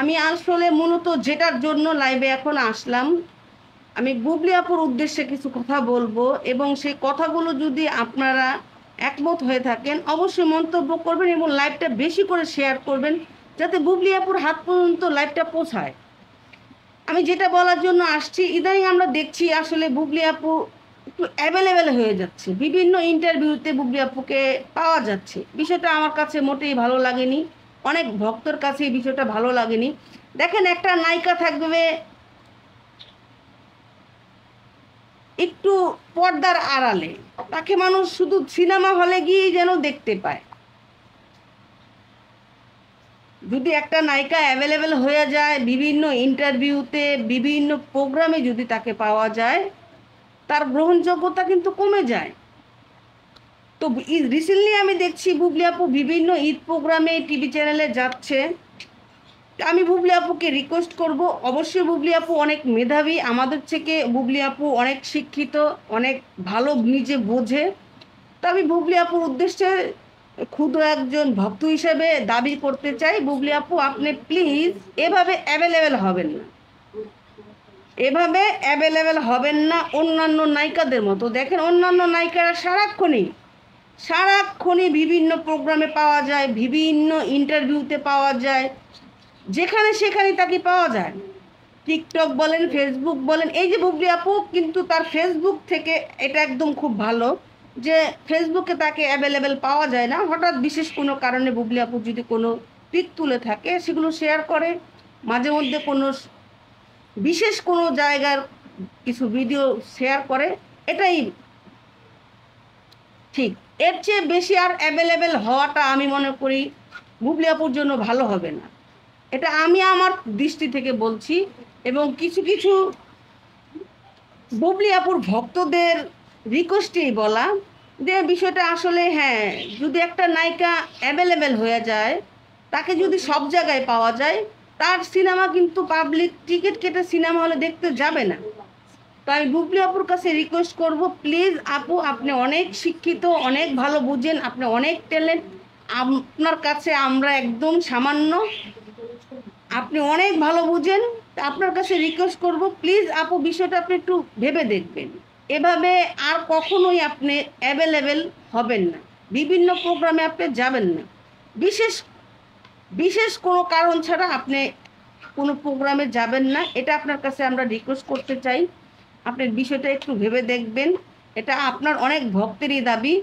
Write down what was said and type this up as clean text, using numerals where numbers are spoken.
আমি আসলে মূলত যেটার জন্য লাইভে এখন আসলাম, আমি বুবলি আপুর উদ্দেশ্যে কিছু কথা বলবো, এবং সেই কথাগুলো যদি আপনারা একমত হয়ে থাকেন অবশ্যই মন্তব্য করবেন এবং লাইভটা বেশি করে শেয়ার করবেন, যাতে বুবলি আপুর হাত পর্যন্ত লাইভটা পৌঁছায়। আমি যেটা বলার জন্য আসছি, ইদানিং আমরা দেখছি আসলে বুবলি আপু একটু অ্যাভেলেবেল হয়ে যাচ্ছে, বিভিন্ন ইন্টারভিউতে বুবলি আপুকে পাওয়া যাচ্ছে। বিষয়টা আমার কাছে মোটেই ভালো লাগেনি, অনেক ভক্তর কাছে এই বিষয়টা ভালো লাগেনি। দেখেন, একটা নায়িকা থাকবে একটু পর্দার আড়ালে, তাকে মানুষ শুধু সিনেমা হলে গিয়েই যেন দেখতে পায়। যদি একটা নায়িকা অ্যাভেলেবেল হয়ে যায়, বিভিন্ন ইন্টারভিউতে বিভিন্ন প্রোগ্রামে যদি তাকে পাওয়া যায়, তার গ্রহণযোগ্যতা কিন্তু কমে যায়। তো রিসেন্টলি আমি দেখছি বুবলি আপু বিভিন্ন ঈদ প্রোগ্রামে টিভি চ্যানেলে যাচ্ছে। আমি বুবলি আপুকে রিকোয়েস্ট করব, অবশ্যই বুবলি আপু অনেক মেধাবী, আমাদের থেকে বুবলি আপু অনেক শিক্ষিত, অনেক ভালো নিজে বোঝে। তো আমি বুবলি আপুর উদ্দেশ্যে ক্ষুদ্র একজন ভক্ত হিসেবে দাবি করতে চাই, বুবলি আপু আপনি প্লিজ এভাবে অ্যাভেলেবেল হবেন না, এভাবে অ্যাভেলেবেল হবেন না অন্যান্য নায়িকাদের মতো। দেখেন, অন্যান্য নায়িকারা সারাক্ষণই বিভিন্ন প্রোগ্রামে পাওয়া যায়, বিভিন্ন ইন্টারভিউতে পাওয়া যায়, যেখানে সেখানে তাকে পাওয়া যায়। টিকটক বলেন, ফেসবুক বলেন, এই যে বুবলি আপু কিন্তু তার ফেসবুক থেকে এটা একদম খুব ভালো যে ফেসবুকে তাকে অ্যাভেলেবেল পাওয়া যায় না। হঠাৎ বিশেষ কোনো কারণে বুবলি আপু যদি কোনো পিক তুলে থাকে সেগুলো শেয়ার করে, মাঝে মধ্যে কোনো বিশেষ কোনো জায়গার কিছু ভিডিও শেয়ার করে, এটাই ঠিক। এর চেয়ে বেশি আর অ্যাভেলেবেল হওয়াটা আমি মনে করি বুবলি আপুর জন্য ভালো হবে না, এটা আমি আমার দৃষ্টি থেকে বলছি। এবং কিছু কিছু বুবলি আপুর ভক্তদের রিকোয়েস্টেই বলা যে বিষয়টা আসলে হ্যাঁ, যদি একটা নায়িকা অ্যাভেলেবেল হয়ে যায়, তাকে যদি সব জায়গায় পাওয়া যায়, তার সিনেমা কিন্তু পাবলিক টিকিট কেটে সিনেমা হলে দেখতে যাবে না। তো আমি বুবলি আপুর কাছে রিকোয়েস্ট করব, প্লিজ আপু আপনি অনেক শিক্ষিত, অনেক ভালো বুঝেন, আপনি অনেক ট্যালেন্ট, আপনার কাছে আমরা একদম সামান্য, আপনি অনেক ভালো বুঝেন। আপনার কাছে রিকোয়েস্ট করব, প্লিজ আপু বিষয়টা আপনি একটু ভেবে দেখবেন। এভাবে আর কখনোই আপনি অ্যাভেলেবেল হবেন না, বিভিন্ন প্রোগ্রামে আপনি যাবেন না, বিশেষ বিশেষ কোনো কারণ ছাড়া আপনি কোনো প্রোগ্রামে যাবেন না, এটা আপনার কাছে আমরা রিকোয়েস্ট করতে চাই। আপনি বিষয়টা একটু ভেবে দেখবেন, এটা আপনার অনেক ভক্তেরই দাবি।